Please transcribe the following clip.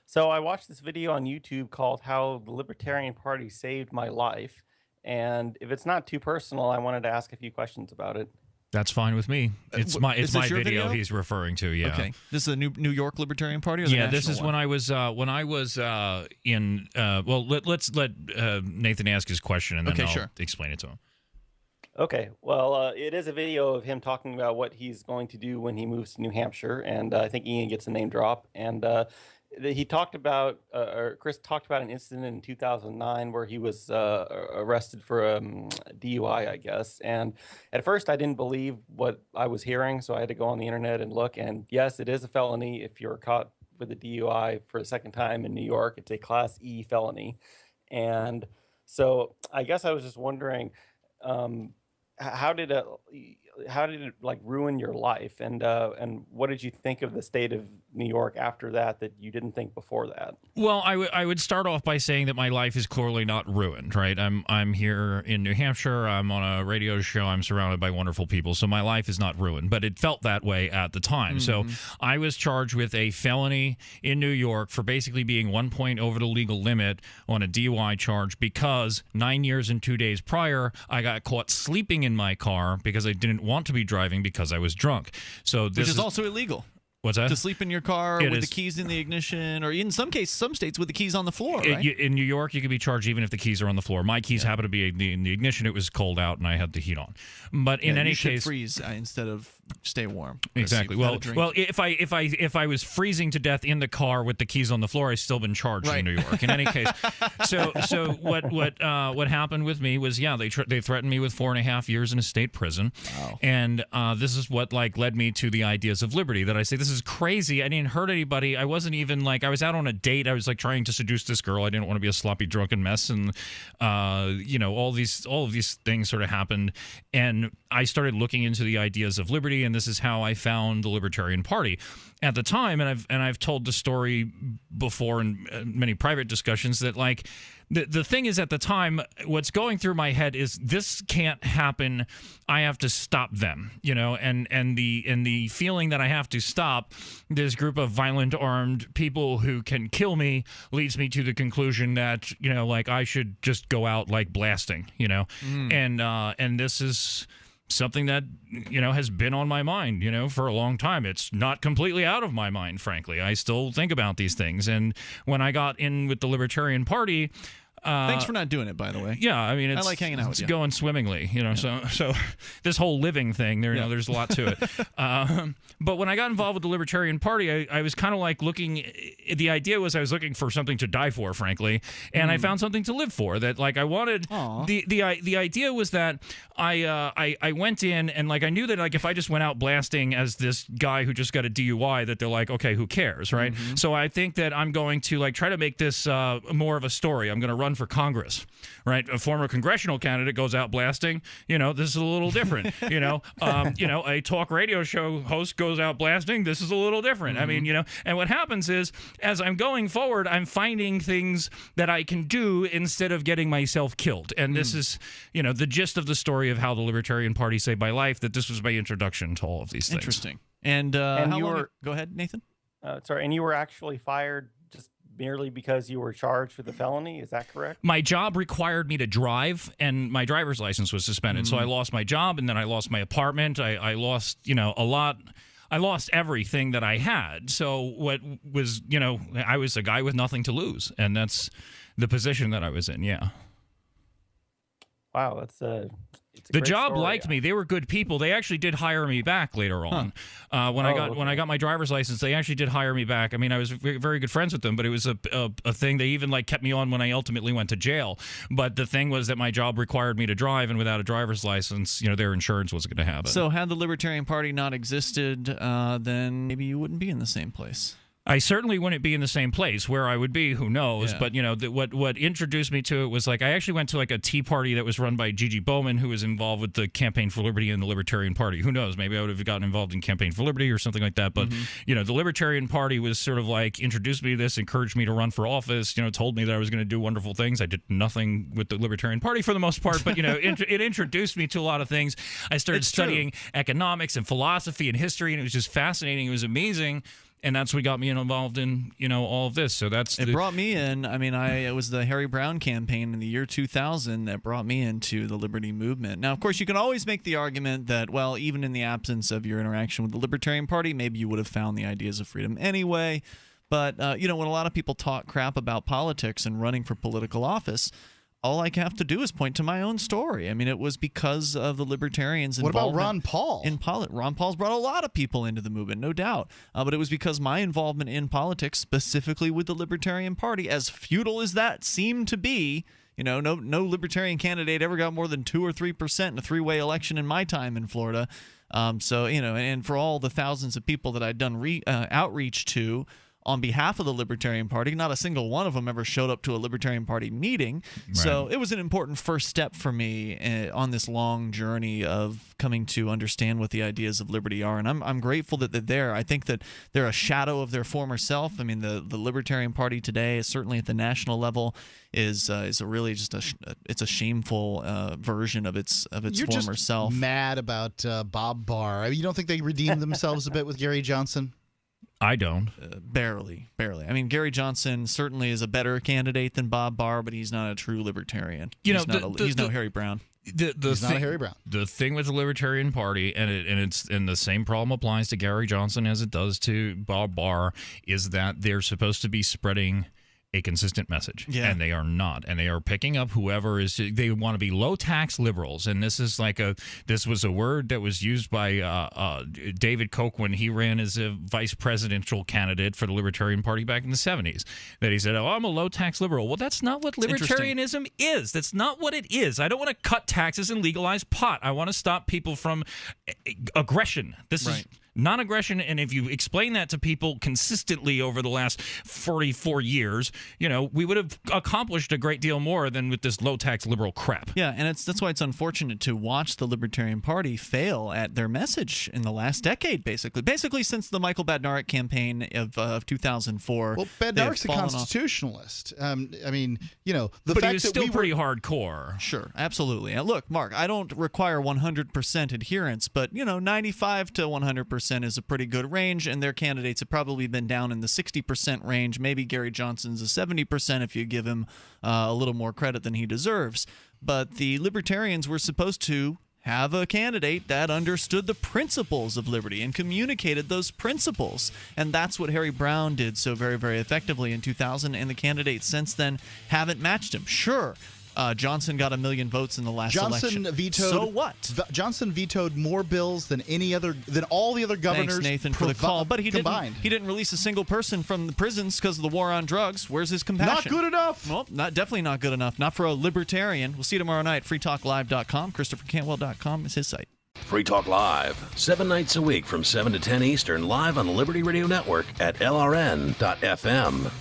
So I watched this video on YouTube called "How the Libertarian Party Saved My Life," and if it's not too personal, I wanted to ask a few questions about it. That's fine with me. It's Is my this your video he's referring to. Yeah. Okay. This is a New York Libertarian Party, or the Yeah, national this is one? when I was in. Well, let's let Nathan ask his question, and then Okay, I'll sure. explain it to him. Okay, well, it is a video of him talking about what he's going to do when he moves to New Hampshire, and I think Ian gets a name drop. And he talked about, or Chris talked about an incident in 2009 where he was arrested for DUI, I guess. And at first, I didn't believe what I was hearing, so I had to go on the internet and look. And yes, it is a felony if you're caught with a DUI for a second time in New York. It's a Class E felony, and so I guess I was just wondering. How did it like ruin your life, and what did you think of the state of New York after that you didn't think before that? Well, I would start off by saying that my life is clearly not ruined, right? I'm here in New Hampshire. I'm on a radio show. I'm surrounded by wonderful people, so my life is not ruined. But it felt that way at the time. So I was charged with a felony in New York for basically being 1 point over the legal limit on a DUI charge because 9 years and 2 days prior, I got caught sleeping in my car because I didn't want to be driving because I was drunk. So this Which is also illegal. What's that? To sleep in your car It with is. the keys in the ignition, or in some states with the keys on the floor, right? In New York, you could be charged even if the keys are on the floor. My keys happen to be in the ignition. It was cold out, and I had the heat on. But in any you should case, freeze instead of stay warm. exactly. You've had a Well, drink. if I was freezing to death in the car with the keys on the floor, I'd still been charged in New York. In any case, so what happened with me was they threatened me with 4.5 years in a state prison, and this is what led me to the ideas of liberty. That I say this is crazy. I didn't hurt anybody. I wasn't even I was out on a date. I was trying to seduce this girl. I didn't want to be a sloppy drunken mess, and all of these things sort of happened, and I started looking into the ideas of liberty, and this is how I found the Libertarian Party at the time. And I've told the story before in many private discussions that the thing is, at the time, what's going through my head is this can't happen. I have to stop them, and the feeling that I have to stop this group of violent armed people who can kill me leads me to the conclusion that I should just go out blasting, and this is something that has been on my mind for a long time. It's not completely out of my mind, frankly. I still think about these things, and when I got in with the Libertarian Party, thanks for not doing it, by the way. Yeah, I mean, I like hanging out with you. It's going swimmingly, So this whole living thing, there's a lot to it. But when I got involved with the Libertarian Party, I was kind of looking. The idea was I was looking for something to die for, frankly, and I found something to live for. That I wanted. The idea was that I went in and I knew that if I just went out blasting as this guy who just got a DUI, that they're okay, who cares, right? So I think that I'm going to try to make this more of a story. I'm going to run for Congress, right? A former congressional candidate goes out blasting. This is a little different. A talk radio show host goes out blasting. This is a little different. I mean, and what happens is, as I'm going forward, I'm finding things that I can do instead of getting myself killed. And this is, the gist of the story of how the Libertarian Party saved my life. That this was my introduction to all of these things. Interesting. And And how you long? were- Go ahead, Nathan. Sorry, and you were actually fired just merely because you were charged with a felony. Is that correct? My job required me to drive, and my driver's license was suspended. So I lost my job, and then I lost my apartment. I lost, a lot. I lost everything that I had. So what was, I was a guy with nothing to lose, and that's the position that I was in. Yeah. Wow, it's a The great job story. liked me. They were good people. They actually did hire me back later on. When I got my driver's license, they actually did hire me back. I mean, I was very good friends with them, but it was a thing. They even kept me on when I ultimately went to jail. But the thing was that my job required me to drive, and without a driver's license, their insurance wasn't going to happen. So had the Libertarian Party not existed, then maybe you wouldn't be in the same place. I certainly wouldn't be in the same place. Where I would be, who knows? Yeah. But what introduced me to it was I actually went to a tea party that was run by Gigi Bowman, who was involved with the Campaign for Liberty and the Libertarian Party. Who knows? Maybe I would have gotten involved in Campaign for Liberty or something like that. But the Libertarian Party was sort of introduced me to this, encouraged me to run for office. Told me that I was going to do wonderful things. I did nothing with the Libertarian Party for the most part, but it introduced me to a lot of things. I started studying economics and philosophy and history, and it was just fascinating. It was amazing. And that's what got me involved in, all of this. So it brought me in. I mean, it was the Harry Brown campaign in the year 2000 that brought me into the liberty movement. Now, of course, you can always make the argument that, well, even in the absence of your interaction with the Libertarian Party, maybe you would have found the ideas of freedom anyway. But, when a lot of people talk crap about politics and running for political office, all I have to do is point to my own story. I mean, it was because of the Libertarians' involvement. What about Ron Paul? Ron Paul's brought a lot of people into the movement, no doubt. But it was because my involvement in politics, specifically with the Libertarian Party, as futile as that seemed to be, no Libertarian candidate ever got more than 2 or 3% in a three-way election in my time in Florida. And for all the thousands of people that I'd done outreach to, on behalf of the Libertarian Party, not a single one of them ever showed up to a Libertarian Party meeting. Right. So it was an important first step for me on this long journey of coming to understand what the ideas of liberty are. And I'm grateful that they're there. I think that they're a shadow of their former self. I mean, the Libertarian Party today, certainly at the national level, is really just it's a shameful version of its You're former just self. Mad about Bob Barr. I mean, you don't think they redeemed themselves a bit with Gary Johnson? I don't. Barely. I mean, Gary Johnson certainly is a better candidate than Bob Barr, but he's not a true libertarian. He's no Harry Brown. He's not a Harry Brown. The thing with the Libertarian Party, and the same problem applies to Gary Johnson as it does to Bob Barr, is that they're supposed to be spreading a consistent message, and they are not, and they are picking up whoever is. They want to be low tax liberals, and this was a word that was used by David Koch when he ran as a vice presidential candidate for the Libertarian Party back in the 70s. That he said, "Oh, I'm a low tax liberal." Well, that's not what libertarianism is. That's not what it is. I don't want to cut taxes and legalize pot. I want to stop people from aggression. This is non-aggression, and if you explain that to people consistently over the last 44 years, we would have accomplished a great deal more than with this low-tax liberal crap. Yeah, and that's why it's unfortunate to watch the Libertarian Party fail at their message in the last decade, basically since the Michael Badnarik campaign of 2004. Well, Badnarik's a constitutionalist. But he was still pretty hardcore. Sure, absolutely. And look, Mark, I don't require 100% adherence, but 95 to 100% is a pretty good range, and their candidates have probably been down in the 60% range. Maybe Gary Johnson's a 70% if you give him a little more credit than he deserves. But the Libertarians were supposed to have a candidate that understood the principles of liberty and communicated those principles. And that's what Harry Brown did so very, very effectively in 2000, and the candidates since then haven't matched him. Sure, Johnson got 1 million votes in the last election. So what? Johnson vetoed more bills than all the other governors. Thanks, Nathan, for the call. But he combined. He didn't release a single person from the prisons because of the war on drugs. Where's his compassion? Not good enough. Well, definitely not good enough. Not for a libertarian. We'll see you tomorrow night. freetalklive.com. ChristopherCantwell.com is his site. Free Talk Live, 7 nights a week from 7 to 10 Eastern, live on the Liberty Radio Network at LRN.FM.